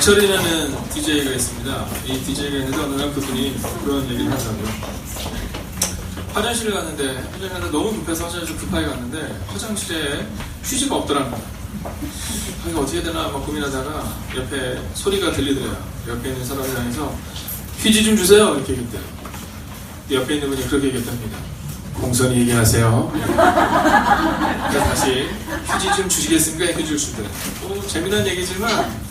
박철이라는 DJ가 있습니다. 이 DJ가 있는데 어느 날 그분이 그런 얘기를 하더라고요. 화장실을 갔는데 너무 급해서 화장실 급하게 갔는데 화장실에 휴지가 없더랍니다. 이거 어떻게 되나 막 고민하다가 옆에 소리가 들리더래요. 옆에 있는 사람을 향해서 휴지 좀 주세요 이렇게 얘기했대요. 옆에 있는 분이 그렇게 얘기했답니다. 공손히 얘기하세요. 그래서 다시 휴지 좀 주시겠습니까? 휴지를 주더래요. 재미난 얘기지만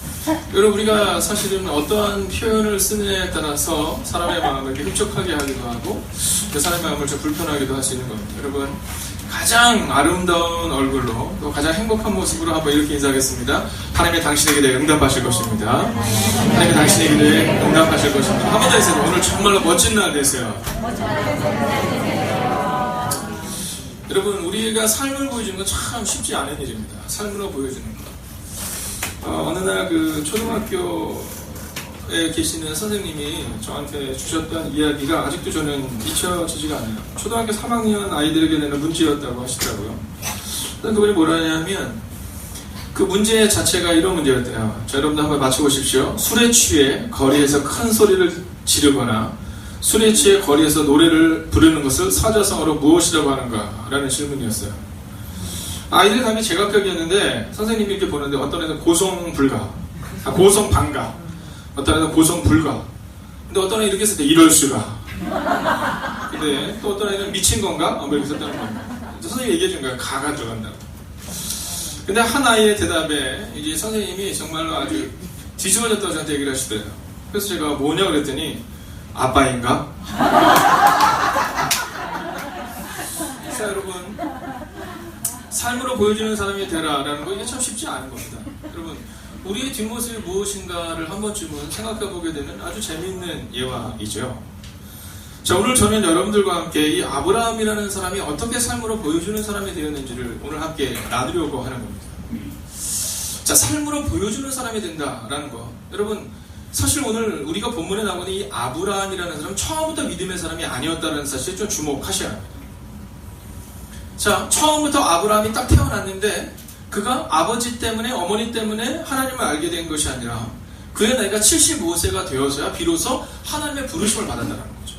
여러분, 우리가 사실은 어떠한 표현을 쓰느냐에 따라서 사람의 마음을 이렇게 흡족하게 하기도 하고 그 사람의 마음을 좀 불편하기도 할 수 있는 겁니다. 여러분, 가장 아름다운 얼굴로 또 가장 행복한 모습으로 한번 이렇게 인사하겠습니다. 하나님이 당신에게 대해 응답하실 것입니다. 하나님이 당신에게 대해 응답하실 것입니다. 한 번 더 해주세요. 오늘 정말로 멋진 날 되세요. 여러분, 우리가 삶을 보여주는 건 참 쉽지 않은 일입니다. 삶으로 보여주는 것. 어느 날 그 초등학교에 계시는 선생님이 저한테 주셨던 이야기가 아직도 저는 잊혀지지가 않아요. 초등학교 3학년 아이들에게 내는 문제였다고 하시더라고요. 그분이 뭐라 하냐면 그 문제 자체가 이런 문제였대요. 자, 여러분들 한번 맞춰보십시오. 술에 취해 거리에서 큰 소리를 지르거나 술에 취해 거리에서 노래를 부르는 것을 사자성어로 무엇이라고 하는가? 라는 질문이었어요. 아이들 감이 제각각이었는데 선생님이 이렇게 보는데 어떤 애는 고성불가, 고성방가, 어떤 애는 고성불가. 근데 어떤 애는 이렇게 썼대. 이럴 수가. 근데 또 어떤 애는 미친 건가? 뭐 이렇게 썼다는 겁니다. 선생님이 얘기해 준 거야. 가가 들어간다고. 근데 한 아이의 대답에 이제 선생님이 정말로 아주 뒤집어졌다고 저한테 얘기를 하시더래요. 그래서 제가 뭐냐 그랬더니 아빠인가? 자, 여러분, 삶으로 보여주는 사람이 되라라는 거 이게 참 쉽지 않은 겁니다. 여러분, 우리의 뒷모습이 무엇인가를 한 번쯤은 생각해보게 되는 아주 재미있는 예화이죠. 자, 오늘 저는 여러분들과 함께 이 아브라함이라는 사람이 어떻게 삶으로 보여주는 사람이 되었는지를 오늘 함께 나누려고 하는 겁니다. 자, 삶으로 보여주는 사람이 된다라는 거. 여러분, 사실 오늘 우리가 본문에 나오는 이 아브라함이라는 사람은 처음부터 믿음의 사람이 아니었다는 사실에 좀 주목하셔야 합니다. 자, 처음부터 아브라함이 딱 태어났는데 그가 아버지 때문에 어머니 때문에 하나님을 알게 된 것이 아니라 그의 나이가 75세가 되어서야 비로소 하나님의 부르심을 받았다는 거죠.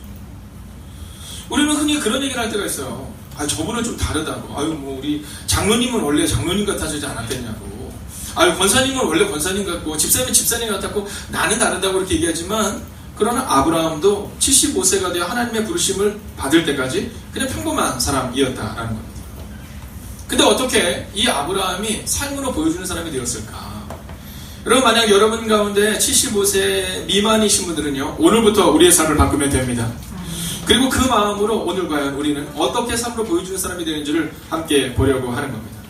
우리는 흔히 그런 얘기를 할 때가 있어요. 저분은 좀 다르다고. 뭐 우리 장로님은 원래 장로님 같아지지 않았겠냐고. 권사님은 원래 권사님 같고 집사님은 집사님 같았고 나는 다르다고 이렇게 얘기하지만 그러나 아브라함도 75세가 되어 하나님의 부르심을 받을 때까지 그냥 평범한 사람이었다라는 겁니다. 근데 어떻게 이 아브라함이 삶으로 보여주는 사람이 되었을까? 여러분, 만약 여러분 가운데 75세 미만이신 분들은요, 오늘부터 우리의 삶을 바꾸면 됩니다. 그리고 그 마음으로 오늘 과연 우리는 어떻게 삶으로 보여주는 사람이 되는지를 함께 보려고 하는 겁니다.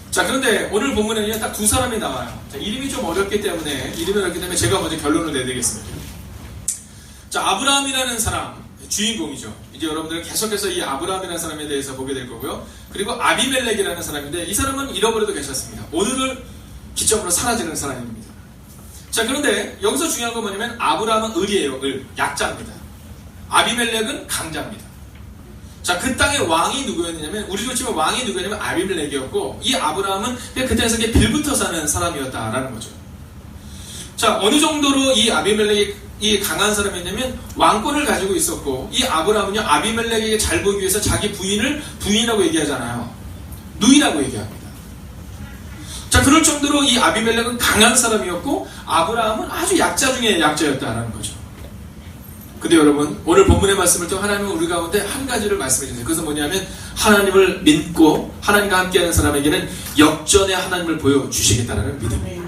자, 그런데 오늘 본문에는 딱 두 사람이 나와요. 자, 이름이 좀 어렵기 때문에 제가 먼저 결론을 내야 되겠습니다. 자, 아브라함이라는 사람, 주인공이죠. 이제 여러분들은 계속해서 이 아브라함이라는 사람에 대해서 보게 될 거고요. 그리고 아비멜렉이라는 사람인데 이 사람은 잃어버려도 괜찮습니다. 오늘을 기점으로 사라지는 사람입니다. 자, 그런데 여기서 중요한 건 뭐냐면 아브라함은 을이에요. 을, 약자입니다. 아비멜렉은 강자입니다. 자, 그 땅의 왕이 누구였냐면 우리로 치면 왕이 누구였냐면 아비멜렉이었고 이 아브라함은 그 땅에서 빌붙어 사는 사람이었다라는 거죠. 자, 어느 정도로 이 아비멜렉이 강한 사람이었냐면 왕권을 가지고 있었고 이 아브라함은요 아비멜렉에게 잘 보이기 위해서 자기 부인을 부인이라고 얘기하잖아요. 누이라고 얘기합니다. 자, 그럴 정도로 이 아비멜렉은 강한 사람이었고 아브라함은 아주 약자 중에 약자였다라는 거죠. 근데 여러분, 오늘 본문의 말씀을 통해 하나님은 우리 가운데 한 가지를 말씀해 주세요. 그것은 뭐냐면 하나님을 믿고 하나님과 함께하는 사람에게는 역전의 하나님을 보여주시겠다는 믿음이에요.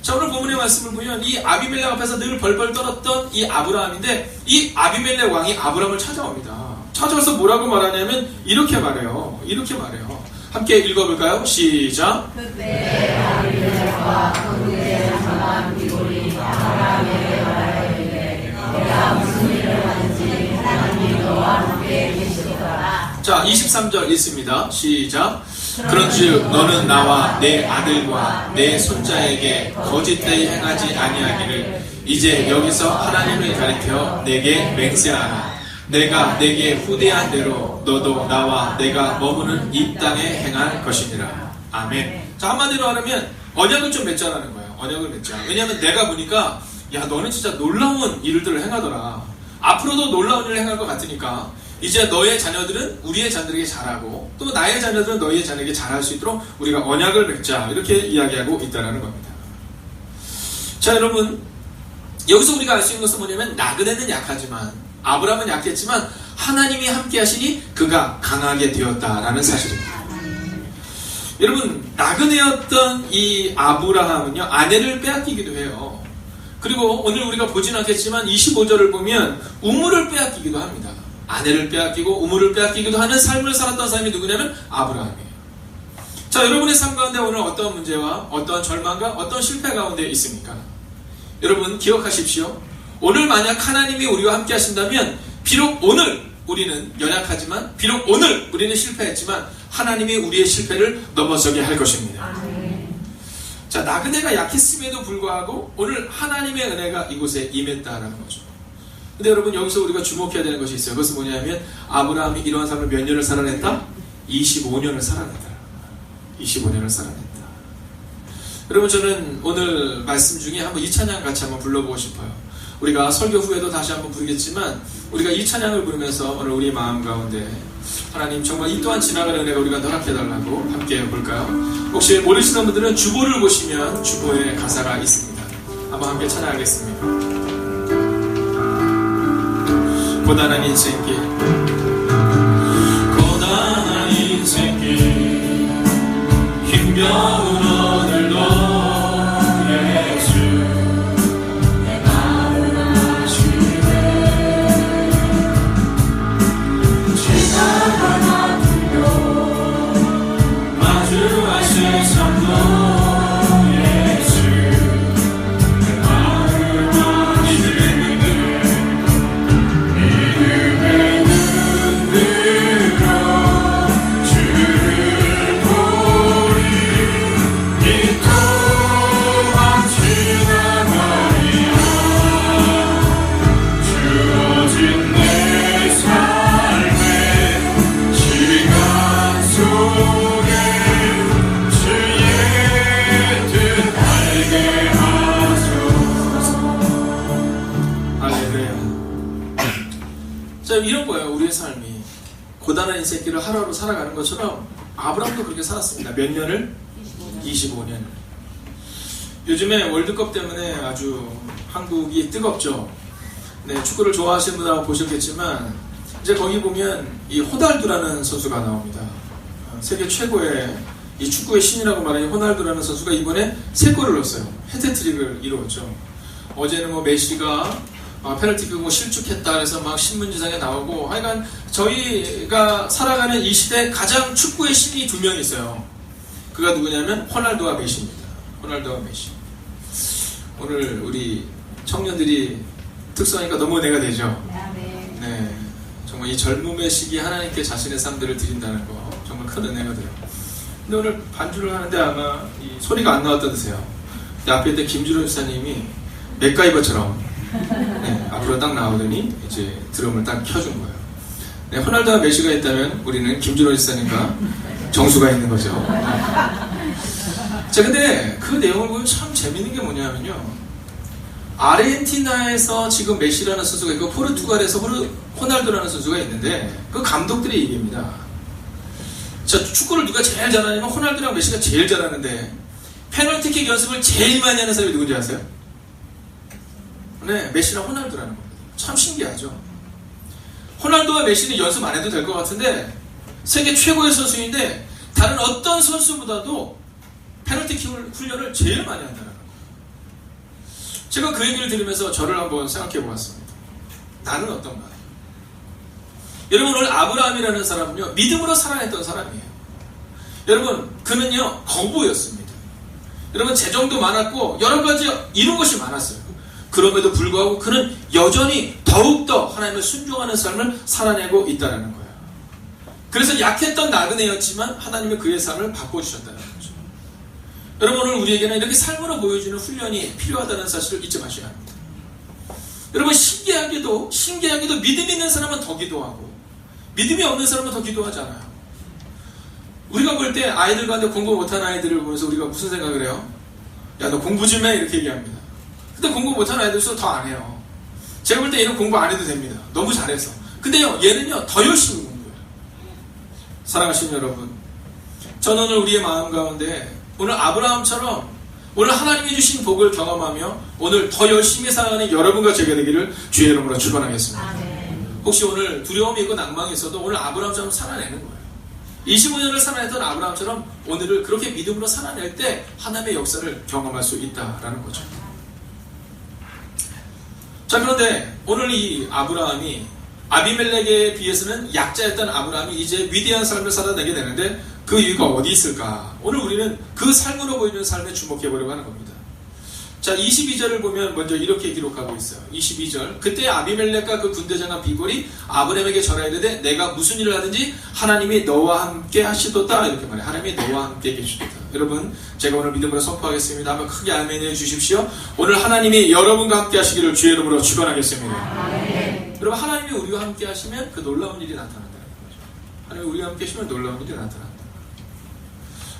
자, 오늘 본문의 말씀을 보면 이 아비멜렉 앞에서 늘 벌벌 떨었던 이 아브라함인데 이 아비멜렉 왕이 아브라함을 찾아옵니다. 찾아와서 뭐라고 말하냐면 이렇게 말해요. 함께 읽어볼까요? 시작. 그때 아비멜렉과 그의 사람 비골이 아브라함에게 말하였는데 내가 무슨 일을 하는지 하나님이 너와 함께 계시더라. 자, 23절 읽습니다. 시작. 그런즉 너는 나와 내 아들과 내 손자에게 거짓되이 행하지 아니하기를 이제 여기서 하나님을 가리켜 내게 맹세하라. 내가 내게 후대한 대로 너도 나와 내가 머무는 이 땅에 행할 것이니라. 아멘. 자, 한마디로 하면 언약을 좀 맺자라는 거예요. 언약을 맺자. 왜냐하면 내가 보니까 야 너는 진짜 놀라운 일들을 행하더라. 앞으로도 놀라운 일을 행할 것 같으니까 이제 너의 자녀들은 우리의 자녀들에게 잘하고 또 나의 자녀들은 너희의 자녀에게 잘할 수 있도록 우리가 언약을 맺자. 이렇게 이야기하고 있다는 겁니다. 자 여러분, 여기서 우리가 알 수 있는 것은 뭐냐면 나그네는 약하지만 아브라함은 약했지만 하나님이 함께 하시니 그가 강하게 되었다라는 사실입니다. 여러분, 나그네였던 이 아브라함은요 아내를 빼앗기기도 해요. 그리고 오늘 우리가 보진 않겠지만 25절을 보면 우물을 빼앗기기도 합니다. 아내를 빼앗기고 우물을 빼앗기기도 하는 삶을 살았던 사람이 누구냐면 아브라함이에요. 자, 여러분의 삶 가운데 오늘 어떤 문제와 어떤 절망과 어떤 실패 가운데 있습니까? 여러분 기억하십시오. 오늘 만약 하나님이 우리와 함께 하신다면 비록 오늘 우리는 연약하지만 비록 오늘 우리는 실패했지만 하나님이 우리의 실패를 넘어서게 할 것입니다. 자, 나그네가 약했음에도 불구하고 오늘 하나님의 은혜가 이곳에 임했다라는 거죠. 근데 여러분 여기서 우리가 주목해야 되는 것이 있어요. 그것은 뭐냐면 아브라함이 이러한 삶을 몇 년을 살아냈다? 25년을 살아냈다. 25년을 살아냈다. 여러분 저는 오늘 말씀 중에 한번 이 찬양 같이 한번 불러보고 싶어요. 우리가 설교 후에도 다시 한번 부르겠지만 우리가 이 찬양을 부르면서 오늘 우리 마음 가운데 하나님 정말 이 또한 지나가는 은혜가 우리가 허락해달라고 함께 해볼까요? 혹시 모르시는 분들은 주보를 보시면 주보에 가사가 있습니다. 한번 함께 찬양하겠습니다. 고단한 인생길 고단한 인생길 힘겨운 오늘도 예수 내 마음 아시네 지나간 아픔도 마주하실 삶도 예수 내 마음 아시네 믿음의 눈으로 주를 보리 이 또한 지나가리라 주어진 내 삶의 시간 속에 주의 뜻 알게 하소서. 할렐루야. 자, 이런 거예요. 우리의 삶이 고단한 인생길을 하루하루 살아가는 것처럼 아브라함도 그렇게 살았습니다. 몇 년을? 25년. 요즘에 월드컵 때문에 아주 한국이 뜨겁죠. 네, 축구를 좋아하시는 분들 보셨겠지만 이제 거기 보면 이 호날두라는 선수가 나옵니다. 세계 최고의 이 축구의 신이라고 말하는 호날두라는 선수가 이번에 3골을 넣었어요. 해트트릭을 이루었죠. 어제는 뭐 메시가 페널티킥 뭐 실축했다 그래서 막 신문지상에 나오고 하여간 저희가 살아가는 이 시대에 가장 축구의 신이 2명이 있어요. 그가 누구냐면 호날두와 메시입니다. 호날두와 메시. 오늘 우리 청년들이 특성이니까 너무 은혜가 되죠. 네, 정말 이 젊음의 시기에 하나님께 자신의 삶들을 드린다는 거 정말 큰 은혜가 돼요. 근데 오늘 반주를 하는데 아마 이 소리가 안 나왔다드세요. 앞에 있던 김준호 집사님이 맥가이버처럼 네, 앞으로 딱 나오더니 이제 드럼을 딱 켜준 거예요. 네, 호날두와 메시가 있다면 우리는 김준호 집사님과 정수가 있는 거죠. 자, 근데 그 내용을 보면 참 재밌는 게 뭐냐면요. 아르헨티나에서 지금 메시라는 선수가 있고 포르투갈에서 호날두라는 선수가 있는데 그 감독들의 얘기입니다. 자, 축구를 누가 제일 잘하냐면 호날두랑 메시가 제일 잘하는데 페널티킥 연습을 제일 많이 하는 사람이 누군지 아세요? 네, 메시랑 호날두라는 겁니다. 참 신기하죠. 호날두와 메시는 연습 안 해도 될 것 같은데 세계 최고의 선수인데 다른 어떤 선수보다도 페널티킥 훈련을 제일 많이 한다는 거예요. 제가 그 얘기를 들으면서 저를 한번 생각해 보았습니다. 나는 어떤가? 여러분, 오늘 아브라함이라는 사람은요 믿음으로 살아냈던 사람이에요. 여러분, 그는요 거부였습니다. 여러분, 재정도 많았고 여러 가지 이룬 것이 많았어요. 그럼에도 불구하고 그는 여전히 더욱더 하나님을 순종하는 삶을 살아내고 있다는 거예요. 그래서 약했던 나그네였지만 하나님이 그의 삶을 바꿔주셨다는 거죠. 여러분, 오늘 우리에게는 이렇게 삶으로 보여주는 훈련이 필요하다는 사실을 잊지 마셔야 합니다. 여러분, 신기하게도 믿음이 있는 사람은 더 기도하고 믿음이 없는 사람은 더 기도하지 않아요. 우리가 볼 때 아이들 가운데 공부 못하는 아이들을 보면서 우리가 무슨 생각을 해요? 야, 너 공부 좀 해. 이렇게 얘기합니다. 근데 공부 못하는 애들일수록 더 안 해요. 제가 볼 때 얘는 공부 안 해도 됩니다. 너무 잘해서. 근데요, 얘는요, 더 열심히 공부해요. 사랑하시는 여러분, 저는 오늘 우리의 마음 가운데 오늘 아브라함처럼 오늘 하나님이 주신 복을 경험하며 오늘 더 열심히 살아가는 여러분과 제가 되기를 주의 이름으로 축원하겠습니다. 혹시 오늘 두려움이 있고 낭망이 있어도 오늘 아브라함처럼 살아내는 거예요. 25년을 살아냈던 아브라함처럼 오늘을 그렇게 믿음으로 살아낼 때 하나님의 역사를 경험할 수 있다라는 거죠. 자, 그런데 오늘 이 아브라함이 아비멜렉에 비해서는 약자였던 아브라함이 이제 위대한 삶을 살아내게 되는데 그 이유가 어디 있을까? 오늘 우리는 그 삶으로 보이는 삶에 주목해 보려고 하는 겁니다. 자, 22절을 보면 먼저 이렇게 기록하고 있어요. 22절. 그때 아비멜렉과 그 군대장관 비골이 아브라함에게 전하여 이르되 내가 무슨 일을 하든지 하나님이 너와 함께 하시도다. 이렇게 말해요. 하나님이 너와 함께 계시도다. 여러분, 제가 오늘 믿음으로 선포하겠습니다. 한번 크게 아멘 해주십시오. 오늘 하나님이 여러분과 함께 하시기를 주의 이름으로 축원하겠습니다. 아멘. 여러분, 하나님이 우리와 함께 하시면 그 놀라운 일이 나타난다는 거죠. 하나님이 우리와 함께 하시면 놀라운 일이 나타난다.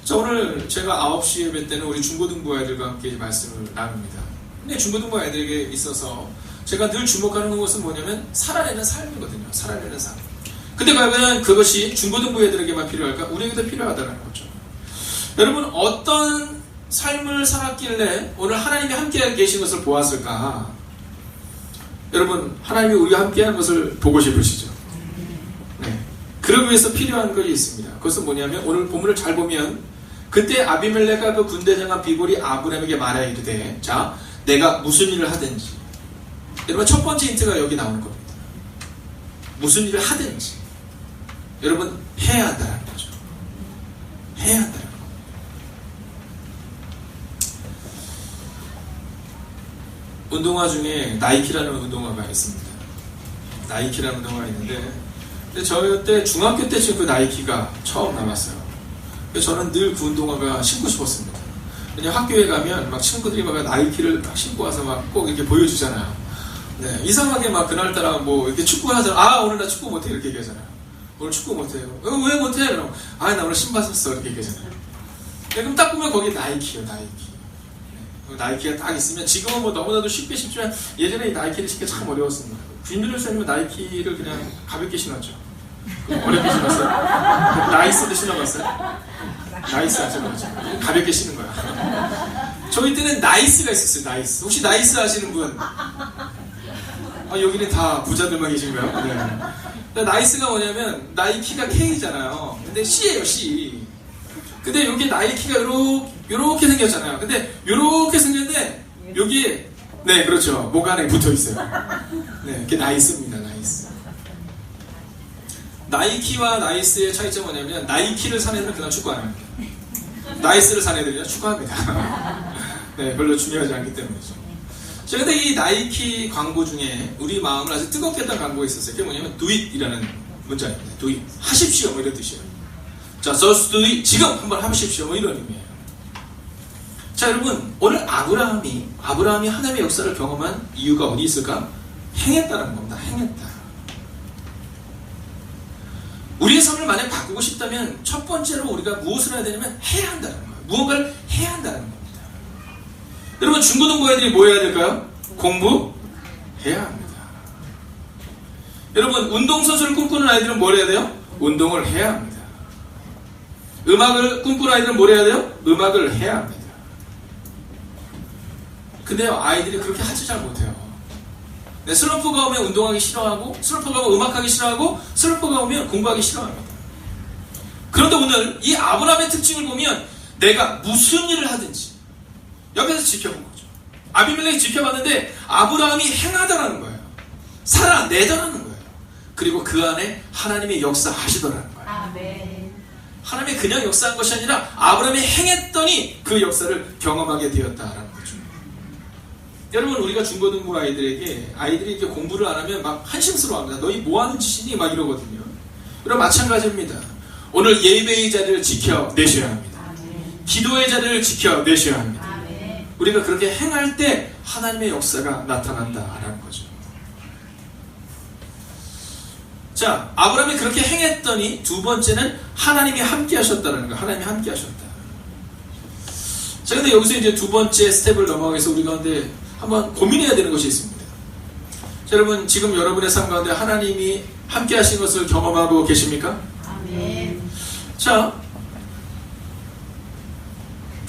자, 오늘 제가 9시 예배 때는 우리 중고등부 아이들과 함께 말씀을 나눕니다. 근데 중고등부 아이들에게 있어서 제가 늘 주목하는 것은 뭐냐면 살아내는 삶이거든요. 살아내는 삶. 근데 과연 그것이 중고등부 애들에게만 필요할까? 우리에게도 필요하다는 거죠. 여러분, 어떤 삶을 살았길래 오늘 하나님이 함께 계신 것을 보았을까? 여러분, 하나님이 우리와 함께하는 것을 보고 싶으시죠? 네. 그러기 위해서 필요한 것이 있습니다. 그것은 뭐냐면 오늘 본문을 잘 보면 그때 아비멜렉과 그 군대장관 비골이 아브라함에게 말하여 이르되 자, 내가 무슨 일을 하든지. 여러분, 첫 번째 힌트가 여기 나오는 겁니다. 무슨 일을 하든지. 여러분, 해야 한다는 거죠. 해야 한다는 겁니다. 운동화 중에 나이키라는 운동화가 있습니다. 나이키라는 운동화가 있는데 근데 저 때 중학교 때쯤 그 나이키가 처음 나왔어요. 그래서 저는 늘 그 운동화가 신고 싶었습니다. 왜냐면 학교에 가면 막 친구들이 막 나이키를 딱 신고 와서 막 꼭 이렇게 보여주잖아요. 네, 이상하게 막 그날따라 뭐 이렇게 축구 하잖아. 아, 오늘 나 축구 못해. 이렇게 얘기하잖아요. 오늘 축구 못해요. 왜 못해? 그럼 아, 나 오늘 신발 샀어. 이렇게 얘기하잖아요. 네, 그럼 딱 보면 거기 나이키요, 나이키. 네, 나이키가 딱 있으면 지금은 뭐 너무나도 쉽게 신지만 예전에 이 나이키를 신기 참 어려웠습니다. 김준일쌤은 나이키를 그냥 가볍게 신었죠. 어렵게 신었어요? 나이스도 신어봤어요? 나이스 안 신어봤죠? 가볍게 신는 거야. 저희 때는 나이스가 있었어요. 나이스. 혹시 나이스 아시는 분? 아, 여기는 다 부자들만 계신가요? 네. 나이스가 뭐냐면 나이키가 K잖아요. 근데 C예요, C. 근데 여기 나이키가 요렇게 생겼잖아요. 근데 요렇게 생겼는데 여기에 네, 그렇죠. 목 안에 붙어 있어요. 네, 그게 나이스입니다. 나이스. 나이키와 나이스의 차이점은 뭐냐면 나이키를 산 애들은 그냥 축구 안 합니다. 나이스를 산 애들은 축구합니다. 네, 별로 중요하지 않기 때문이죠. 자, 근데 이 나이키 광고 중에 우리 마음을 아주 뜨겁게 했던 광고가 있었어요. 그게 뭐냐면 do it 이라는 문자입니다. do it. 하십시오. 뭐 이런 뜻이에요. 자, just do it. 지금 한번 하십시오. 뭐 이런 의미예요. 자, 여러분, 오늘 아브라함이 하나님의 역사를 경험한 이유가 어디 있을까? 행했다는 겁니다. 행했다. 우리의 삶을 만약 바꾸고 싶다면 첫 번째로 우리가 무엇을 해야 되냐면 해야 한다는 거예요. 무언가를 해야 한다는 겁니다. 여러분, 중고등부 애들이 뭐 해야 될까요? 공부해야 합니다. 여러분, 운동선수를 꿈꾸는 아이들은 뭘 해야 돼요? 운동을 해야 합니다. 음악을 꿈꾸는 아이들은 뭘 해야 돼요? 음악을 해야 합니다. 근데요, 아이들이 그렇게 하지 잘 못해요. 네, 슬럼프가 오면 운동하기 싫어하고, 슬럼프가 오면 음악하기 싫어하고, 슬럼프가 오면 공부하기 싫어합니다. 그런데 오늘 이 아브라함의 특징을 보면 내가 무슨 일을 하든지 옆에서 지켜본 거죠. 아비멜렉이 지켜봤는데 아브라함이 행하더라는 거예요. 살아내더라는 거예요. 그리고 그 안에 하나님의 역사하시더라는 거예요. 아멘. 하나님이 그냥 역사한 것이 아니라 아브라함이 행했더니 그 역사를 경험하게 되었다라는 거죠. 여러분, 우리가 중고등부 아이들이 이렇게 공부를 안 하면 막 한심스러워합니다. 너희 뭐 하는 짓이니? 막 이러거든요. 여러분, 마찬가지입니다. 오늘 예배의 자리를 지켜내셔야 합니다. 아멘. 기도의 자리를 지켜내셔야 합니다. 아멘. 우리가 그렇게 행할 때 하나님의 역사가 나타난다라는 거죠. 자, 아브라함이 그렇게 행했더니 두 번째는 하나님이 함께 하셨다는 거예요. 하나님이 함께 하셨다. 자, 근데 여기서 이제 두 번째 스텝을 넘어가기 위해서 우리 가운데 한번 고민해야 되는 것이 있습니다. 자, 여러분, 지금 여러분의 삶 가운데 하나님이 함께 하신 것을 경험하고 계십니까? 아멘. 자,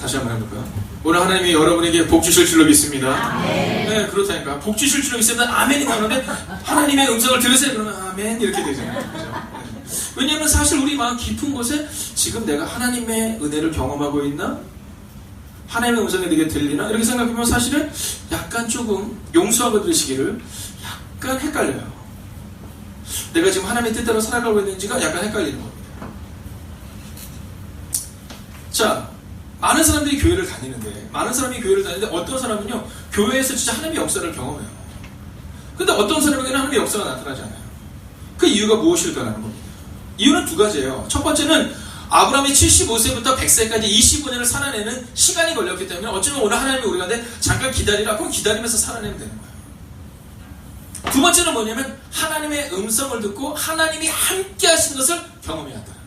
다시 한번 해볼까요? 오늘 하나님이 여러분에게 복 주실 줄로 믿습니다. 아멘. 네, 그렇다니까. 복 주실 줄로 믿습니다. 아멘이 나오는데 하나님의 음성을 들으세요. 그러면 아멘 이렇게 되잖아요. 그죠? 네. 왜냐하면 사실 우리 마음 깊은 곳에 지금 내가 하나님의 은혜를 경험하고 있나? 하나님의 음성이 내게 들리나? 이렇게 생각하면 사실은 약간 조금 용서하고 들으시기를 약간 헷갈려요. 내가 지금 하나님의 뜻대로 살아가고 있는지가 약간 헷갈리는 겁니다. 자, 많은 사람들이 교회를 다니는데 어떤 사람은요 교회에서 진짜 하나님의 역사를 경험해요. 근데 어떤 사람에게는 하나님의 역사가 나타나지 않아요. 그 이유가 무엇일까라는 겁니다. 이유는 두 가지예요. 첫 번째는 아브라함이 75세부터 100세까지 25년을 살아내는 시간이 걸렸기 때문에 어쩌면 오늘 하나님이 우리 가운데 잠깐 기다리라. 그럼 기다리면서 살아내면 되는 거예요. 두 번째는 뭐냐면 하나님의 음성을 듣고 하나님이 함께 하신 것을 경험해야 한다는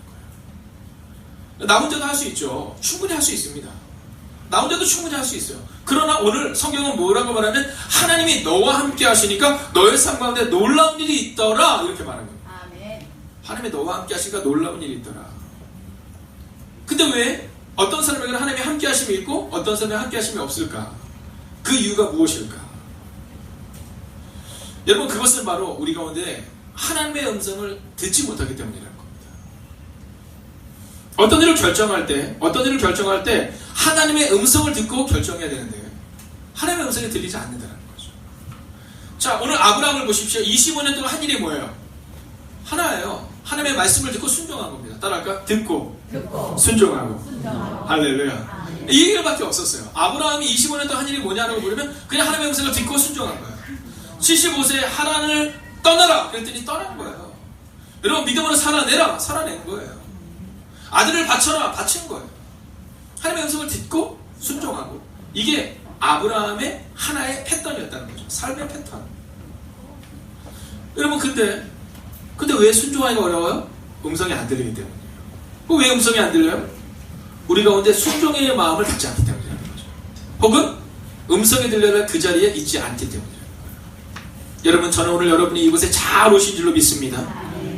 거예요. 나 혼자도 할 수 있죠. 충분히 할 수 있습니다. 나 혼자도 충분히 할 수 있어요. 그러나 오늘 성경은 뭐라고 말하면 하나님이 너와 함께 하시니까 너의 삶 가운데 놀라운 일이 있더라 이렇게 말하는 거예요. 아멘. 하나님이 너와 함께 하시니까 놀라운 일이 있더라. 근데 왜 어떤 사람에게는 하나님이 함께 하심이 있고 어떤 사람에게 함께 하심이 없을까? 그 이유가 무엇일까? 여러분, 그것은 바로 우리 가운데 하나님의 음성을 듣지 못하기 때문이라는 겁니다. 어떤 일을 결정할 때 하나님의 음성을 듣고 결정해야 되는데 하나님의 음성이 들리지 않는다는 거죠. 자, 오늘 아브라함을 보십시오. 25년 동안 한 일이 뭐예요? 하나예요. 하나님의 말씀을 듣고 순종한 겁니다. 따라할까? 듣고 순종하고. 할렐루야. 이 얘기밖에 없었어요. 아브라함이 25년 동안 한 일이 뭐냐라고 물으면 그냥 하나님의 음성을 듣고 순종한 거예요. 75세에 하란을 떠나라 그랬더니 떠난 거예요. 여러분, 믿음으로 살아내라 살아낸 거예요. 아들을 바쳐라 바친 거예요. 하나님의 음성을 듣고 순종하고. 이게 아브라함의 하나의 패턴이었다는 거죠. 삶의 패턴. 여러분, 근데 왜 순종하기가 어려워요? 음성이 안 들리기 때문이에요. 왜 음성이 안 들려요? 우리 가운데 순종의 마음을 갖지 않기 때문이라는 거죠. 혹은 음성이 들려야 그 자리에 있지 않기 때문이에요. 여러분, 저는 오늘 여러분이 이곳에 잘 오신 줄로 믿습니다.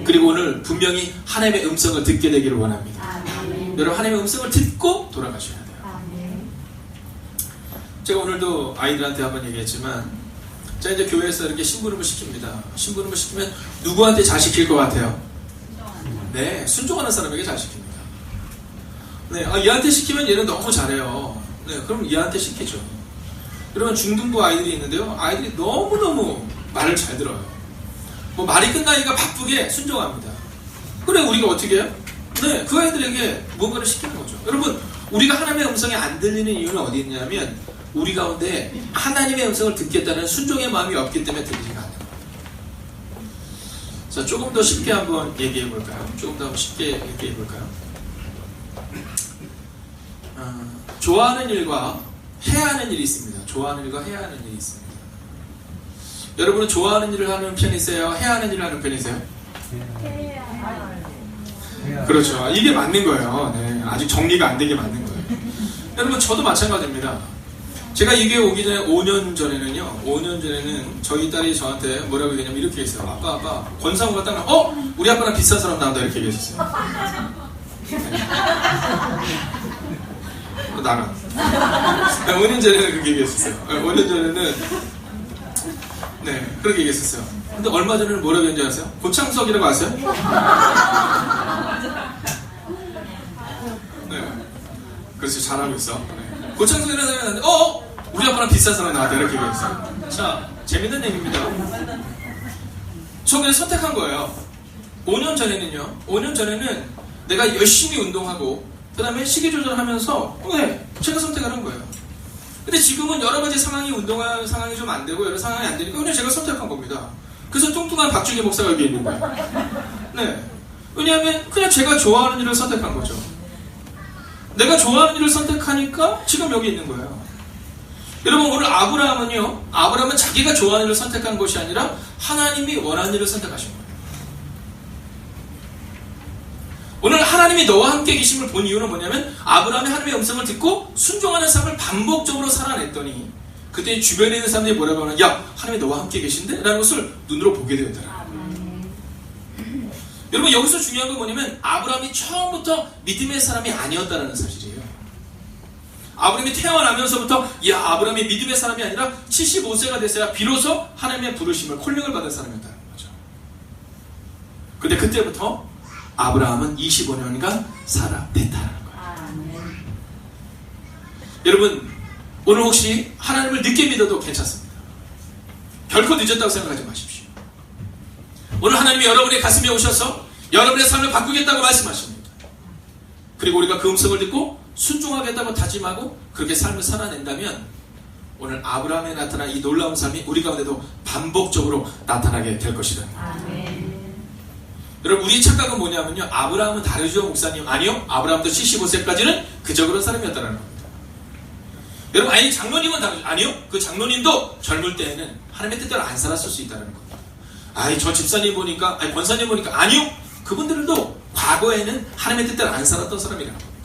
그리고 오늘 분명히 하나님의 음성을 듣게 되기를 원합니다. 여러분, 하나님의 음성을 듣고 돌아가셔야 돼요. 제가 오늘도 아이들한테 한번 얘기했지만, 자, 이제 교회에서 이렇게 심부름을 시킵니다. 심부름을 시키면 누구한테 잘 시킬 것 같아요? 네, 순종하는 사람에게 잘 시킵니다. 네, 얘한테 시키면 얘는 너무 잘해요. 네, 그럼 얘한테 시키죠. 여러분, 중등부 아이들이 있는데요. 아이들이 너무너무 말을 잘 들어요. 뭐 말이 끝나니까 바쁘게 순종합니다. 그래, 우리가 어떻게 해요? 네, 그 아이들에게 무언가를 시키는 거죠. 여러분, 우리가 하나님의 음성이 안 들리는 이유는 어디 있냐면 우리 가운데 하나님의 음성을 듣겠다는 순종의 마음이 없기 때문에 들리지가 않는 거예요. 자, 조금 더 쉽게 한번 얘기해 볼까요? 좋아하는 일과 해야 하는 일이 있습니다. 좋아하는 일과 해야 하는 일이 있습니다. 여러분은 좋아하는 일을 하는 편이세요? 해야 하는 일을 하는 편이세요? 그렇죠. 이게 맞는 거예요. 네, 아직 정리가 안 되게 맞는 거예요. 여러분, 저도 마찬가지입니다. 제가 이 교회 오기 전에 5년 전에는 저희 딸이 저한테 뭐라고 얘기했냐면 이렇게 했어요. 아빠 권상우가 딱 우리 아빠랑 비슷한 사람 나온다 이렇게 얘기했었어요. 네. 나가. 5년 전에는 그렇게 얘기했었어요. 5년 전에는 네, 그렇게 얘기했었어요. 근데 얼마 전에는 뭐라고 했는지 아세요? 고창석이라고 아세요? 네, 그래서 잘하고 있어. 네. 고창석이라는 사람이 나왔는데 우리 아빠랑 비슷한 사람 나왔다 이렇게 얘기했어요. 자, 재밌는 얘기입니다. 저 그냥 선택한 거예요. 5년 전에는 내가 열심히 운동하고 그 다음에 식이 조절하면서 제가 선택을 한 거예요. 근데 지금은 여러 가지 상황이 운동할 상황이 좀 안 되고 여러 상황이 안 되니까 그냥 제가 선택한 겁니다. 그래서 뚱뚱한 박준기 목사가 여기 있는 거예요. 네. 왜냐하면 그냥 제가 좋아하는 일을 선택한 거죠. 내가 좋아하는 일을 선택하니까 지금 여기 있는 거예요. 여러분, 오늘 아브라함은 자기가 좋아하는 일을 선택한 것이 아니라 하나님이 원하는 일을 선택하신 거예요. 오늘 하나님이 너와 함께 계심을 본 이유는 뭐냐면 아브라함이 하나님의 음성을 듣고 순종하는 삶을 반복적으로 살아냈더니 그때 주변에 있는 사람들이 뭐라고 하는, 야, 하나님이 너와 함께 계신데? 라는 것을 눈으로 보게 되었더라. 여러분, 여기서 중요한 건 뭐냐면 아브라함이 처음부터 믿음의 사람이 아니었다는 사실이에요. 아브라함이 태어나면서부터 아브라함이 믿음의 사람이 아니라 75세가 됐어야 비로소 하나님의 부르심을, 콜링을 받은 사람이었다는 거죠. 근데 그때부터 아브라함은 25년간 살아냈다는 거예요. 여러분, 오늘 혹시 하나님을 늦게 믿어도 괜찮습니다. 결코 늦었다고 생각하지 마십시오. 오늘 하나님이 여러분의 가슴에 오셔서 여러분의 삶을 바꾸겠다고 말씀하십니다. 그리고 우리가 그 음성을 듣고 순종하겠다고 다짐하고 그렇게 삶을 살아낸다면 오늘 아브라함에 나타난 이 놀라운 삶이 우리 가운데도 반복적으로 나타나게 될 것이다. 여러분, 우리의 착각은 뭐냐면요, 아브라함은 다르죠 목사님? 아니요, 아브라함도 75세까지는 그저 그런 사람이었다는 겁니다. 여러분, 아니 장로님은 다르죠? 아니요, 그 장로님도 젊을 때에는 하나님의 뜻대로 안 살았을 수 있다는 겁니다. 아니 저 집사님 보니까, 아니 권사님 보니까, 아니요, 그분들도 과거에는 하나님의 뜻대로 안 살았던 사람이라는 겁니다.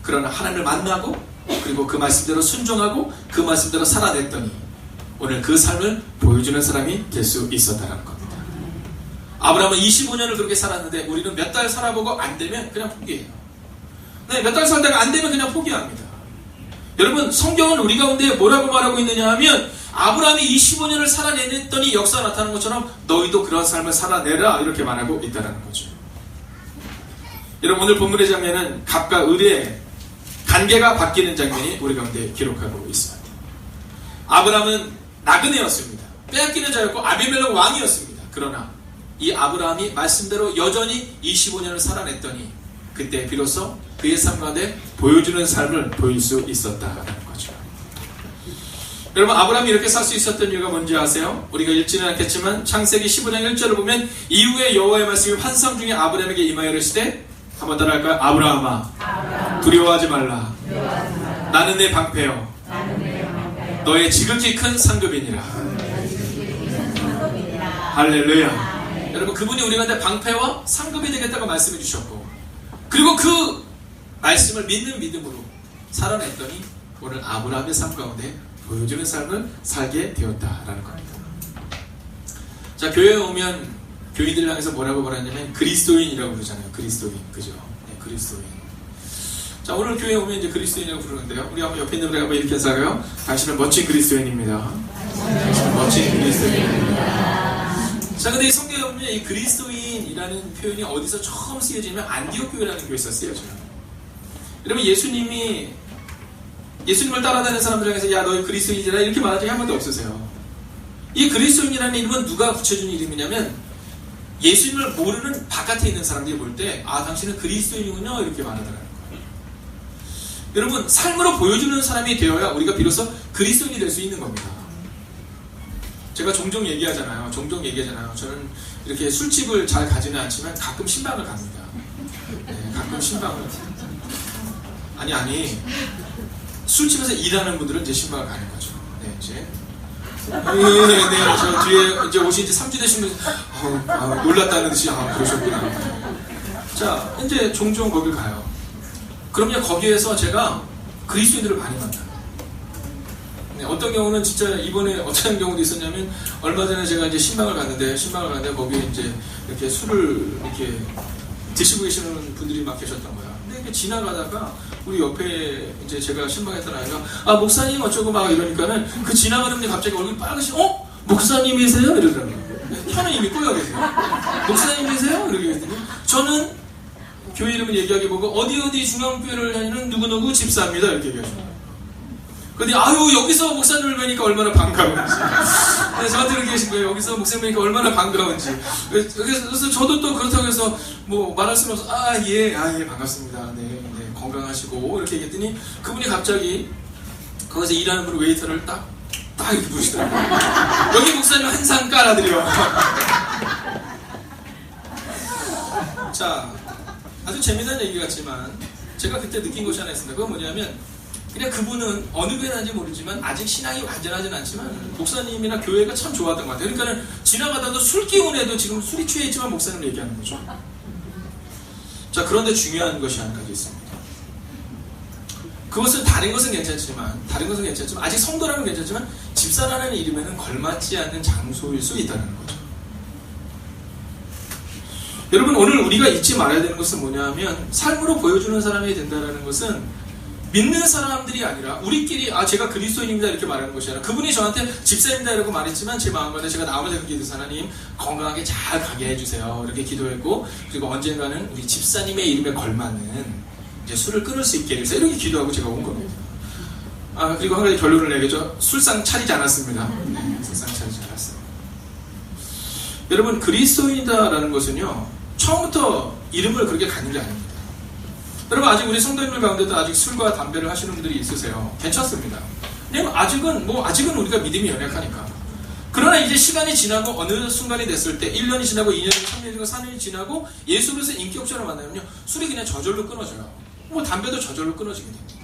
그러나 하나님을 만나고 그리고 그 말씀대로 순종하고 그 말씀대로 살아냈더니 오늘 그 삶을 보여주는 사람이 될 수 있었다는 겁니다. 아브라함은 25년을 그렇게 살았는데 우리는 몇 달 살아보고 안 되면 그냥 포기해요. 네, 몇 달 살다가 안 되면 그냥 포기합니다. 여러분, 성경은 우리 가운데 뭐라고 말하고 있느냐 하면 아브라함이 25년을 살아냈더니 역사가 나타나는 것처럼 너희도 그런 삶을 살아내라, 이렇게 말하고 있다는 거죠. 여러분, 오늘 본문의 장면은 갑과 을의 관계가 바뀌는 장면이 우리 가운데 기록하고 있습니다. 아브라함은 나그네였습니다. 빼앗기는 자였고 아비멜렉 왕이었습니다. 그러나 이 아브라함이 말씀대로 여전히 25년을 살아냈더니 그때 비로소 그의 삶 가운데 보여주는 삶을 보일 수 있었다는 거죠. 여러분, 아브라함이 이렇게 살 수 있었던 이유가 뭔지 아세요? 우리가 읽지는 않겠지만 창세기 15장 1절을 보면 이후에 여호와의 말씀이 환상 중에 아브라함에게 임하여 이르시되, 한번 따라할까요? 아브라함아, 두려워하지 말라. 나는 내 방패요 너의 지극히 큰 상급이니라. 할렐루야. 여러분, 그분이 우리 가운데 방패와 상급이 되겠다고 말씀해 주셨고, 그리고 그 말씀을 믿는 믿음으로 살아냈더니 오늘 아브라함의 삶 가운데 보여주는 삶을 살게 되었다라는 겁니다. 자, 교회에 오면 교인들을 향해서 뭐라고 말하냐면 그리스도인이라고 부르잖아요. 그리스도인, 그죠? 네, 그리스도인. 자, 오늘 교회에 오면 이제 그리스도인이라고 부르는데요. 우리 한번 옆에 있는 분에게 한번 이렇게 해서요. 당신은 멋진 그리스도인입니다. 멋진 그리스도인입니다. 자, 근데 이 성경에 보면 이 그리스도인이라는 표현이 어디서 처음 쓰여지면 안디옥 교회라는 교회에서 쓰여져요. 여러분, 예수님을 따라다니는 사람들 중에서 야, 너희 그리스도인이라 이렇게 말한 적이 한 번도 없으세요. 이 그리스도인이라는 이름은 누가 붙여준 이름이냐면 예수님을 모르는 바깥에 있는 사람들이 볼 때 아, 당신은 그리스도인이군요, 이렇게 말하더라는 거예요. 여러분, 삶으로 보여주는 사람이 되어야 우리가 비로소 그리스도인이 될 수 있는 겁니다. 제가 종종 얘기하잖아요. 저는 이렇게 술집을 잘 가지는 않지만 가끔 신방을 갑니다. 네, 가끔 신방을. 아니 술집에서 일하는 분들은 제 신방을 가는 거죠. 네, 이제. 네, 저 뒤에 이제 오신 지 3주 되신 분, 놀랐다는 듯이, 그러셨구나. 자, 이제 종종 거길 가요. 그럼요, 거기에서 제가 그리스도인들을 많이 만나요. 네, 어떤 경우는 진짜 이번에 어떤 경우도 있었냐면, 얼마 전에 제가 이제 신방을 갔는데 거기에 이제 이렇게 술을 이렇게 드시고 계시는 분들이 막 계셨던 거야. 근데 이렇게 지나가다가 우리 옆에 이제 제가 신방했던 아이가 아, 목사님 어쩌고 막 이러니까는 그 지나가는 분이 갑자기 얼굴이 빨개지고 목사님이세요? 이러더라고요. 혀는 이미 꼬여 계세요. 목사님이세요? 이렇게 했더니 저는 교회 이름을 얘기하기 보고 어디 중앙교회를 다니는 누구누구 집사입니다, 이렇게 얘기하시고. 근데 아유, 여기서 목사님을 뵈니까 얼마나 반가운지. 네, 저한테 이렇게 계신 거예요. 여기서 목사님 뵈니까 얼마나 반가운지. 그래서 저도 또 그렇다고 해서 뭐 말할 수는 없어. 예, 반갑습니다. 네, 건강하시고 이렇게 얘기했더니 그분이 갑자기 거기서 일하는 분 웨이터를 딱 이렇게 부르시더라고요. 여기 목사님 한 상 깔아드려. 자, 아주 재미난 얘기 같지만 제가 그때 느낀 것이 하나 있습니다. 그건 뭐냐면 그냥 그분은 어느 교회 다는지 모르지만 아직 신앙이 완전하진 않지만 목사님이나 교회가 참 좋았던 것 같아요. 그러니까는 지나가다도 술 기운에도 지금 술이 취해 있지만 목사님을 얘기하는 거죠. 자, 그런데 중요한 것이 한 가지 있습니다. 그것은 다른 것은 괜찮지만 아직 성도라면 괜찮지만 집사라는 이름에는 걸맞지 않는 장소일 수 있다는 거죠. 여러분, 오늘 우리가 잊지 말아야 되는 것은 뭐냐면 삶으로 보여주는 사람이 된다는 것은 믿는 사람들이 아니라 우리끼리 제가 그리스도인입니다 이렇게 말하는 것이 아니라 그분이 저한테 집사입니다 이라고 말했지만 제 마음가에 제가 나머지 그 기도해서 하나님 건강하게 잘 가게 해주세요 이렇게 기도했고, 그리고 언젠가는 우리 집사님의 이름에 걸맞는 이제 술을 끊을 수 있게 해주세요 이렇게 기도하고 제가 온 겁니다. 그리고 한 가지 결론을 내겠죠. 술상 차리지 않았습니다. 술상 차리지 않았어요. 여러분, 그리스도인이다라는 것은요 처음부터 이름을 그렇게 갖는 게 아닙니다. 여러분, 아직 우리 성도님들 가운데도 아직 술과 담배를 하시는 분들이 있으세요. 괜찮습니다. 왜냐면 아직은 우리가 믿음이 연약하니까. 그러나 이제 시간이 지나고 어느 순간이 됐을 때 1년이 지나고 2년이 3년이 지나고 4년이 지나고 예수 그리스도 인격적으로 만나면요 술이 그냥 저절로 끊어져요. 담배도 저절로 끊어지게 됩니다.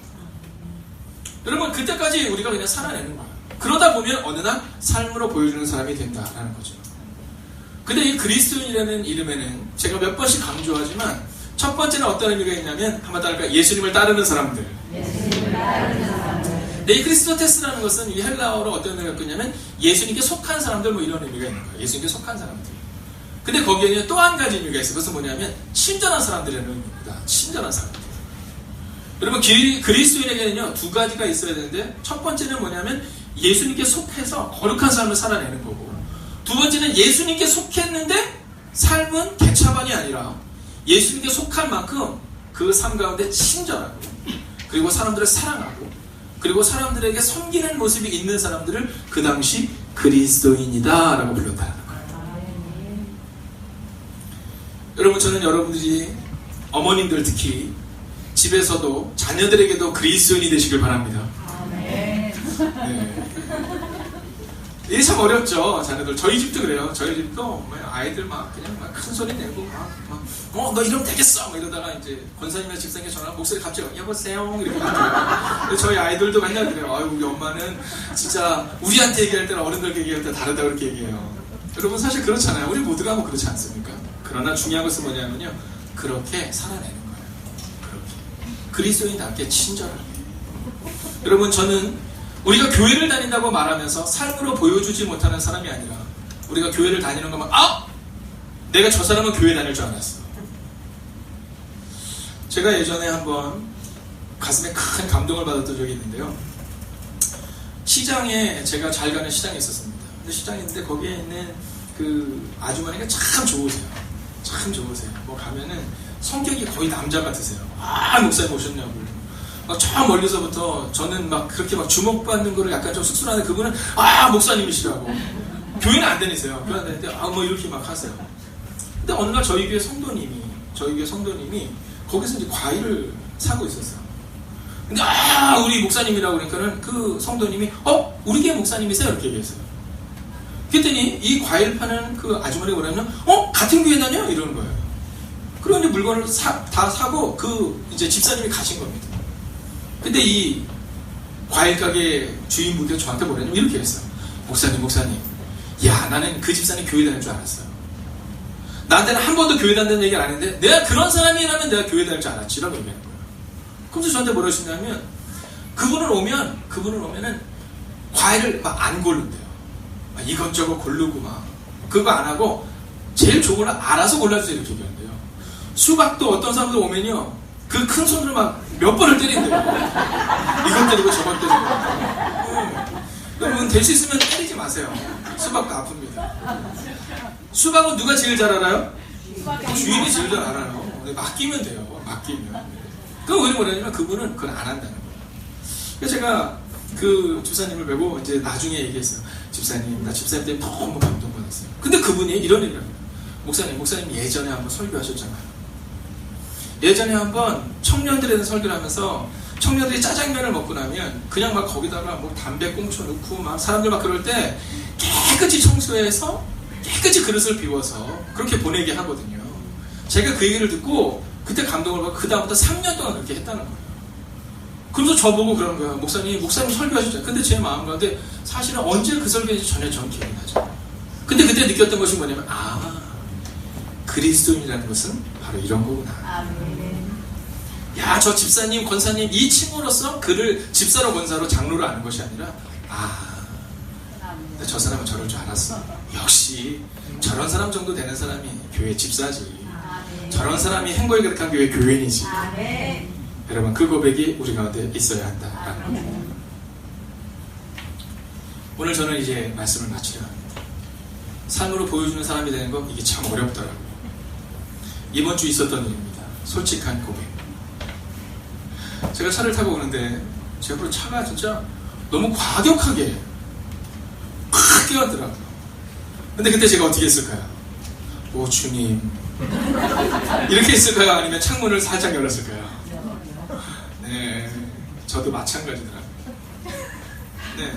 여러분, 그때까지 우리가 그냥 살아내는 거예요. 그러다 보면 어느 날 삶으로 보여주는 사람이 된다라는 거죠. 근데 이 그리스도인이라는 이름에는 제가 몇 번씩 강조하지만 첫 번째는 어떤 의미가 있냐면 한번 따를까? 예수님을 따르는 사람들. 네, 이 크리스토테스라는 것은 이 헬라어로 어떤 의미가 있냐면 예수님께 속한 사람들 이런 의미가 있는 거예요. 예수님께 속한 사람들. 근데 거기에는 또 한 가지 의미가 있어요. 그것은 뭐냐면 친절한 사람들이라는 의미입니다. 친절한 사람들. 여러분, 그리스도인에게는요 두 가지가 있어야 되는데 첫 번째는 뭐냐면 예수님께 속해서 거룩한 삶을 살아내는 거고, 두 번째는 예수님께 속했는데 삶은 개차반이 아니라 예수님께 속할 만큼 그 삶 가운데 친절하고, 그리고 사람들을 사랑하고, 그리고 사람들에게 섬기는 모습이 있는 사람들을 그 당시 그리스도인이다 라고 불렀다는 거예요. 여러분, 저는 여러분들이 어머님들 특히 집에서도 자녀들에게도 그리스도인이 되시길 바랍니다. 네. 이게 참 어렵죠, 자녀들. 저희 집도 그래요. 저희 집도 아이들 그냥 큰 소리 내고 너 이러면 되겠어 이러다가 이제 권사님이나 집사님께 전화하면 목소리 갑자기 여보세요 이렇게 바뀌어요. 저희 아이들도 맨날 그래요. 우리 엄마는 진짜 우리한테 얘기할 때랑 어른들에게 얘기할 때 다르다 그렇게 얘기해요. 여러분, 사실 그렇잖아요. 우리 모두가 그렇지 않습니까? 그러나 중요한 것은 뭐냐면요, 그렇게 살아내는 거예요. 그렇게 그리스도인답게 친절하게. 여러분, 저는 우리가 교회를 다닌다고 말하면서 삶으로 보여주지 못하는 사람이 아니라 우리가 교회를 다니는 것만 내가 저 사람은 교회 다닐 줄 알았어. 제가 예전에 한번 가슴에 큰 감동을 받았던 적이 있는데요. 시장에, 제가 잘 가는 시장이 있었습니다. 근데 시장이 있는데 거기에 있는 그 아주머니가 참 좋으세요. 참 좋으세요. 가면은 성격이 거의 남자 같으세요. 목사님 오셨냐고. 저 멀리서부터 저는 그렇게 주목받는 거를 약간 좀 쑥스러워하는 그분은 목사님이시라고. 교회는 안 다니세요. 교회 안 다니는데 이렇게 하세요. 근데 어느 날 저희 교회 성도님이 거기서 이제 과일을 사고 있었어요. 근데 우리 목사님이라고 그러니까는 그 성도님이 우리 교회 목사님이세요? 이렇게 얘기했어요. 그랬더니 이 과일 파는 그 아주머니가 뭐냐면 같은 교회 다녀? 이러는 거예요. 그리고 이제 물건을 다 사고 그 이제 집사님이 가신 겁니다. 근데 이 과일 가게 주인분께서 저한테 뭐냐면 이렇게 했어요. 목사님, 나는 그 집사님 교회 다닐 줄 알았어요. 나한테는 한 번도 교회 다닌다는 얘기를 안 했는데 내가 그런 사람이라면 내가 교회 다닐 줄 알았지라고 얘기하는 거예요. 그래서 저한테 뭐라고 하시냐면 그분은 오면은 과일을 안 고른대요. 이것저것 고르고 그거 안 하고 제일 좋은 걸 알아서 골라주세요 이렇게 얘기하는데요. 수박도 어떤 사람들 오면요 그 큰 손으로 몇 번을 때린대요. 이것 때리고 저것 때리고. 여러분, 될 수 있으면 때리지 마세요. 수박도 아픕니다. 수박은 누가 제일 잘 알아요? 주인이 제일 잘 알아요. 맡기면 돼요. 맡기면. 그럼 왜 뭐냐면 그분은 그걸 안 한다는 거예요. 그래서 제가 그 집사님을 뵈고 이제 나중에 얘기했어요. 집사님, 나 집사님 때문에 너무 감동받았어요. 근데 그분이 이런 얘기를 합니다. 목사님 예전에 한번 설교하셨잖아요. 예전에 한번 청년들에 대한 설교를 하면서 청년들이 짜장면을 먹고 나면 그냥 거기다가 담배 꽁초 넣고 사람들 그럴 때 깨끗이 청소해서 깨끗이 그릇을 비워서 그렇게 보내게 하거든요. 제가 그 얘기를 듣고 그때 감동을 받고 그 다음부터 3년 동안 그렇게 했다는 거예요. 그래서 저보고 그런 거예요. 목사님 설교하셨잖아요. 근데 제 마음 가운데 사실은 언제 그 설교인지 전혀 기억이 나죠. 근데 그때 느꼈던 것이 뭐냐면 그리스도인이라는 것은 바로 이런 거구나. 아멘. 야, 저 집사님, 권사님 이 칭호로서 그를 집사로, 권사로, 장로로 아는 것이 아니라 저 사람은 저럴 줄 알았어. 역시 저런 사람 정도 되는 사람이 교회 집사지. 아멘. 저런 사람이 행복이 그렇게 교회 교인이지. 아멘. 여러분, 그 고백이 우리 가운데 있어야 한다. 아멘. 오늘 저는 이제 말씀을 마치려 합니다. 삶으로 보여주는 사람이 되는 거 이게 참 어렵더라고요. 이번 주 있었던 일입니다. 솔직한 고백. 제가 차를 타고 오는데 제 앞으로 차가 진짜 너무 과격하게 크게 왔더라고요. 근데 그때 제가 어떻게 했을까요? 오 주님 이렇게 했을까요? 아니면 창문을 살짝 열었을까요? 네, 저도 마찬가지더라고요. 네,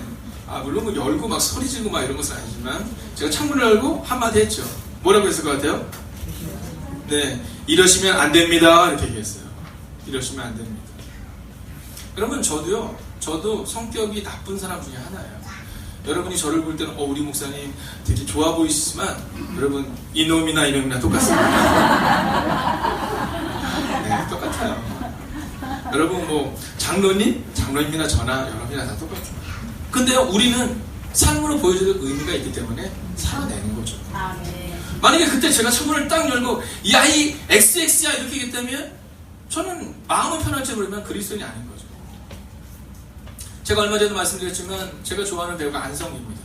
물론 뭐 열고 막 소리 지르고 막 이런 것은 아니지만 제가 창문을 열고 한마디 했죠. 뭐라고 했을 것 같아요? 네, 이러시면 안 됩니다 이렇게 얘기했어요. 이러시면 안 됩니다. 여러분, 저도 성격이 나쁜 사람 중에 하나예요. 여러분이 저를 볼 때는 우리 목사님 되게 좋아 보이시지만 여러분, 이놈이나 똑같습니다. 네, 똑같아요. 여러분, 뭐 장로님이나 저나 여러분이나 다 똑같아요. 근데요, 우리는 삶으로 보여주는 의미가 있기 때문에 살아내는 거죠. 아멘. 만약에 그때 제가 창문을 딱 열고 야, 이 XX야 이렇게 얘기했다면 저는 마음은 편할지 모르면 그리스도인이 아닌 거죠. 제가 얼마 전에 말씀드렸지만 제가 좋아하는 배우가 안성기입니다.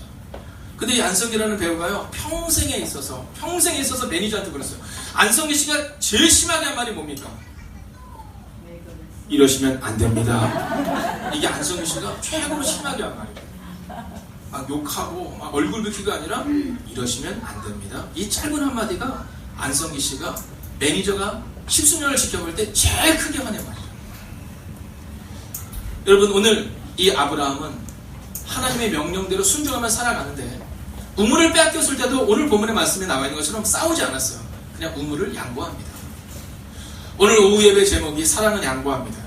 근데 이 안성기라는 배우가요, 평생에 있어서 매니저한테 그랬어요. 안성기 씨가 제일 심하게 한 말이 뭡니까? 이러시면 안 됩니다. 이게 안성기 씨가 최고로 심하게 한 말이에요. 막 욕하고 막 얼굴 붉히가 아니라 이러시면 안 됩니다. 이 짧은 한마디가 안성기 씨가 매니저가 십수년을 지켜볼 때 제일 크게 화낸 말이에요. 여러분, 오늘 이 아브라함은 하나님의 명령대로 순종하며 살아가는데 우물을 빼앗겼을 때도 오늘 본문의 말씀에 나와 있는 것처럼 싸우지 않았어요. 그냥 우물을 양보합니다. 오늘 오후 예배 제목이 사랑은 양보합니다.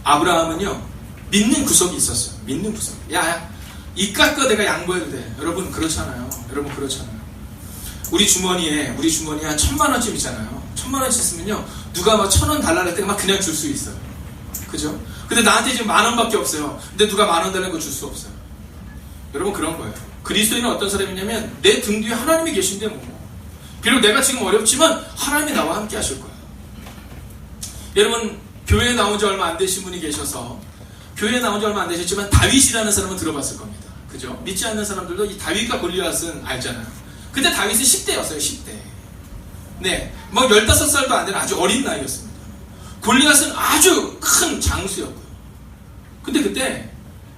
아브라함은요, 믿는 구석이 있었어요. 믿는 구석. 야, 이깟 거 내가 양보해도 돼. 여러분 그렇잖아요. 우리 주머니에 한 1,000만원쯤 있잖아요. 1,000만원씩 있으면요, 누가 막 1,000원 달라고 할 때 막 그냥 줄 수 있어요. 그죠? 근데 나한테 지금 10,000원밖에 없어요. 근데 누가 10,000원 달라는 거 줄 수 없어요. 여러분, 그런 거예요. 그리스도인은 어떤 사람이냐면 내 등 뒤에 하나님이 계신데 비록 내가 지금 어렵지만 하나님이 나와 함께 하실 거예요. 여러분, 교회에 나온 지 얼마 안 되신 분이 계셔서 교회에 나온 지 얼마 안 되셨지만 다윗이라는 사람은 들어봤을 겁니다. 그죠? 믿지 않는 사람들도 이 다윗과 골리앗은 알잖아요. 그때 다윗은 10대였어요. 10대. 네, 뭐 15살도 안 되는 아주 어린 나이였습니다. 골리앗은 아주 큰 장수였고요. 근데 그때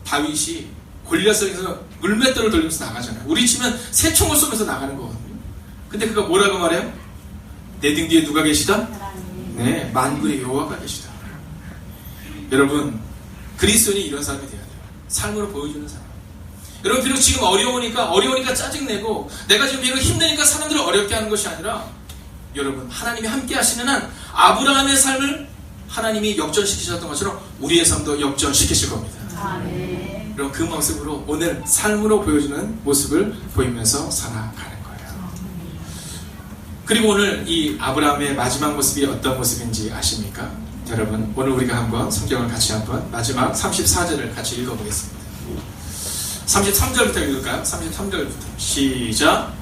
다윗이 골리앗에서 물맷돌을 돌리면서 나가잖아요. 우리 치면 새총을 쏘면서 나가는 거거든요. 근데 그가 뭐라고 말해요? 내 등 뒤에 누가 계시다? 네, 만군의 여호와가 계시다. 여러분, 그리스도인이 이런 사람이 돼야 돼요. 삶으로 보여주는 사람. 여러분, 비록 지금 어려우니까 짜증내고 내가 지금 비록 힘드니까 사람들을 어렵게 하는 것이 아니라, 여러분, 하나님이 함께 하시는 한 아브라함의 삶을 하나님이 역전시키셨던 것처럼 우리의 삶도 역전시키실 겁니다. 아멘. 그럼 그 모습으로 오늘 삶으로 보여주는 모습을 보이면서 살아가는 거예요. 그리고 오늘 이 아브라함의 마지막 모습이 어떤 모습인지 아십니까? 여러분, 오늘 우리가 한번 성경을 같이 한번 마지막 34절을 같이 읽어보겠습니다. 33절부터 읽을까요? 33절부터 시작.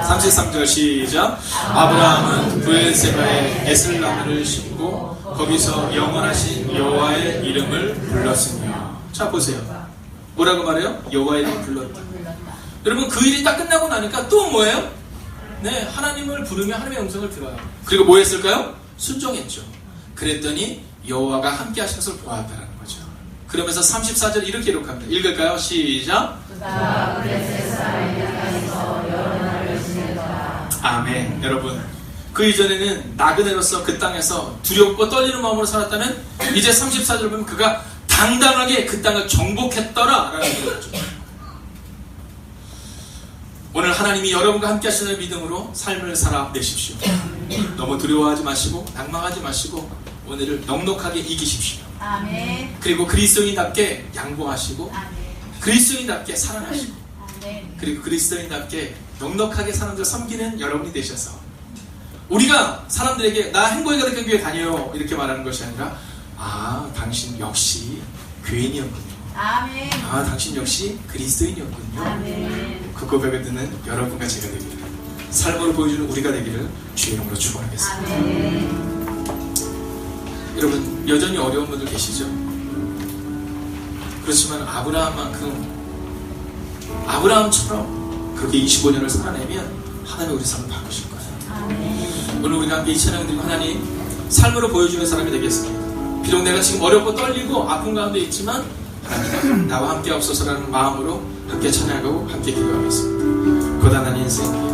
33절 시작. 아브라함은 브엘세바에 에슬나무를 심고 거기서 영원하신 여호와의 이름을 불렀으며. 자, 보세요. 뭐라고 말해요? 여호와의 이름을 불렀다. 여러분, 그 일이 딱 끝나고 나니까 또 뭐예요? 네, 하나님을 부르며 하나님의 음성을 들어요. 그리고 뭐 했을까요? 순종했죠. 그랬더니 여호와가 함께 하신 것을 보았다는 거죠. 그러면서 34절 이렇게 기록합니다. 읽을까요? 시작. 아멘. 여러분, 그 이전에는 나그네로서 그 땅에서 두렵고 떨리는 마음으로 살았다면 이제 34절 보면 그가 당당하게 그 땅을 정복했더라라는 거죠. 오늘 하나님이 여러분과 함께 하시는 믿음으로 삶을 살아내십시오. 너무 두려워하지 마시고 낭망하지 마시고 오늘을 넉넉하게 이기십시오. 아멘. 그리고 그리스도인답게 양보하시고 아멘. 그리스도인답게 사랑하시고 아멘. 그리고 그리스도인답게 넉넉하게 사람들 섬기는 여러분이 되셔서 우리가 사람들에게 나 행복의 가득한 교회 다녀요 이렇게 말하는 것이 아니라 당신 역시 교인이었군요. 아멘. 당신 역시 그리스도인이었군요. 아멘. 그 고백을 듣는 여러분과 제가 되기를, 삶으로 보여주는 우리가 되기를 주의 이름으로 축원하겠습니다. 아멘. 여러분 여전히 어려운 분들 계시죠? 그렇지만 아브라함처럼 그렇게 25년을 살아내면 하나님이 우리 삶을 바꾸실 거예요. 아멘. 오늘 우리가 함께 이 찬양 드리고 하나님 삶으로 보여주는 사람이 되겠습니다. 비록 내가 지금 어렵고 떨리고 아픈 가운데 있지만 하나님 나와 함께 없어서라는 마음으로 함께 찬양하고 함께 기도하겠습니다. 고단한 인생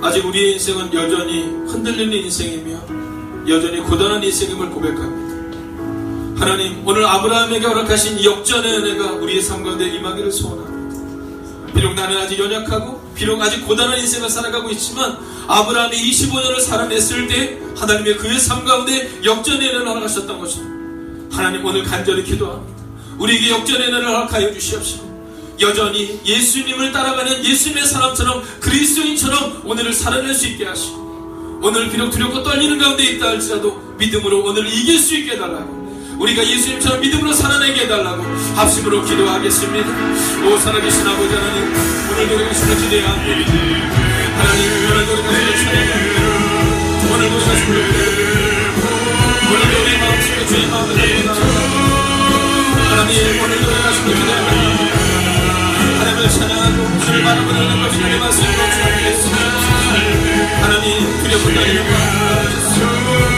아직 우리의 인생은 여전히 흔들리는 인생이며 여전히 고단한 인생임을 고백합니다. 하나님 오늘 아브라함에게 허락하신 이 역전의 은혜가 우리의 삶 가운데 임하기를 소원합니다. 비록 나는 아직 연약하고 비록 아직 고단한 인생을 살아가고 있지만 아브라함이 25년을 살아냈을 때 하나님의 그의 삶 가운데 역전의 은혜를 허락하셨던 것입니다. 하나님 오늘 간절히 기도합니다. 우리에게 역전의 은혜를 허락하여 주시옵시고 여전히 예수님을 따라가는 예수님의 사람처럼 그리스도인처럼 오늘을 살아낼 수 있게 하시고 오늘 비록 두렵고 떨리는 가운데 있다 할지라도 믿음으로 오늘 이길 수 있게 해달라고 우리가 예수님처럼 믿음으로 살아내게 해달라고 합심으로 기도하겠습니다. 오 살아계신 아버지 하나님 오늘도 우리가 주를 기대합니다. 하나님 오늘도 우리가 주를 찬양합니다. 오늘도 우리가 주를 기대합니다. 오늘도 우리의 마음속에 주의 마음을 담고 하나님 오늘도 우리가 주를 기대합니다. 하나님을 찬양하고 주를 바라보는 것이 우리의 말씀으로 주옵소서. 하나님 두렵고 떨리는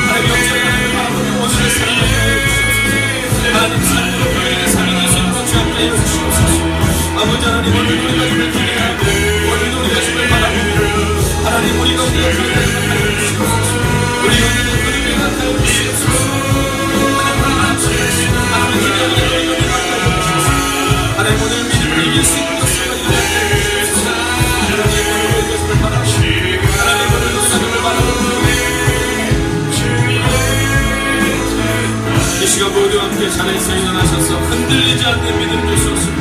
하나님 영적인 마음으로 오늘을 살아내게 주옵소서. 하나님 삶으로 교회를 살아낼 수 있는 것 주옵게 해주시옵소서. 아버지 하나님 오늘도 우리가 주를 기대하고 오늘도 우리가 주를 바라보며 하나님 우리가 우리의 교회를 나타내 주시옵소서. 우리가 우리의 그림을 나타내 주시옵소서. 하나님 기대하는 그림을 나타내 주시옵소서. 하나님 오늘 믿음을 이길 수 있는 것을 하나님 오늘 그것을 바라보고 하나님 오늘 그것을 바라보고 이 시간 모두 함께 자리에서 일어나셔서 흔들리지 않는 믿음 주시옵소서.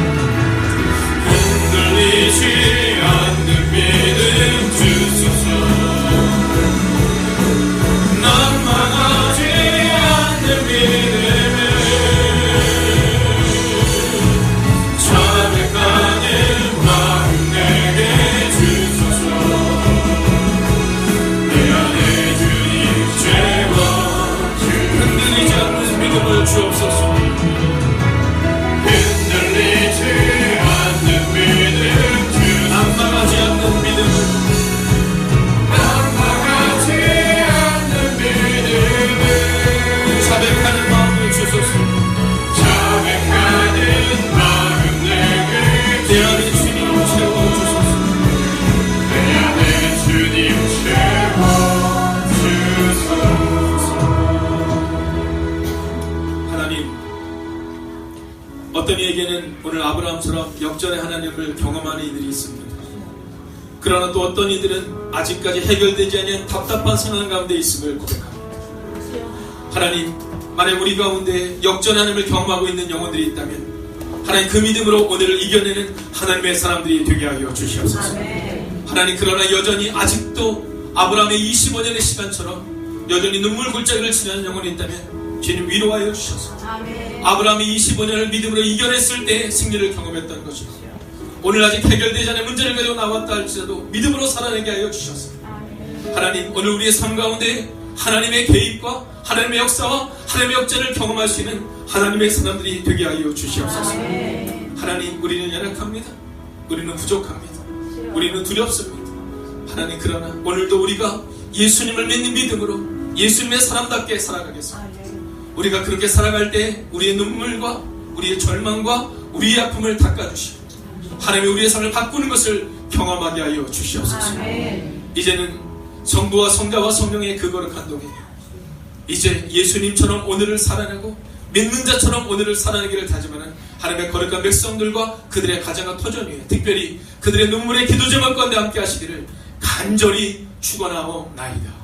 아브라함처럼 역전의 하나님을 경험하는 이들이 있습니다. 그러나 또 어떤 이들은 아직까지 해결되지 않은 답답한 상황 가운데 있음을 고백합니다. 하나님, 만약 우리 가운데 역전의 하나님을 경험하고 있는 영혼들이 있다면 하나님 그 믿음으로 오늘을 이겨내는 하나님의 사람들이 되게 하여 주시옵소서. 하나님, 그러나 여전히 아직도 아브라함의 25년의 시간처럼 여전히 눈물 골짜기를 지나는 영혼이 있다면 주님 위로하여 주셔서 아브라함이 25년을 믿음으로 이겨냈을 때 승리를 경험했던 것이고 오늘 아직 해결되지 않은 문제를 가지고 나왔다 할지라도 믿음으로 살아내게 하여 주셔서 하나님, 오늘 우리의 삶 가운데 하나님의 개입과 하나님의 역사와 하나님의 역전을 경험할 수 있는 하나님의 사람들이 되게 하여 주시옵소서. 하나님, 우리는 연약합니다. 우리는 부족합니다. 우리는 두렵습니다. 하나님, 그러나 오늘도 우리가 예수님을 믿는 믿음으로 예수님의 사람답게 살아가겠습니다. 우리가 그렇게 살아갈 때 우리의 눈물과 우리의 절망과 우리의 아픔을 닦아주시고 하나님이 우리의 삶을 바꾸는 것을 경험하게 하여 주시옵소서. 이제는 성부와 성자와 성령의 그 거룩한 동행, 이제 예수님처럼 오늘을 살아내고 믿는 자처럼 오늘을 살아내기를 다짐하는 하나님의 거룩한 백성들과 그들의 가정과 터전 위에 특별히 그들의 눈물의 기도 제목 가운데 함께 하시기를 간절히 축원하옵나이다.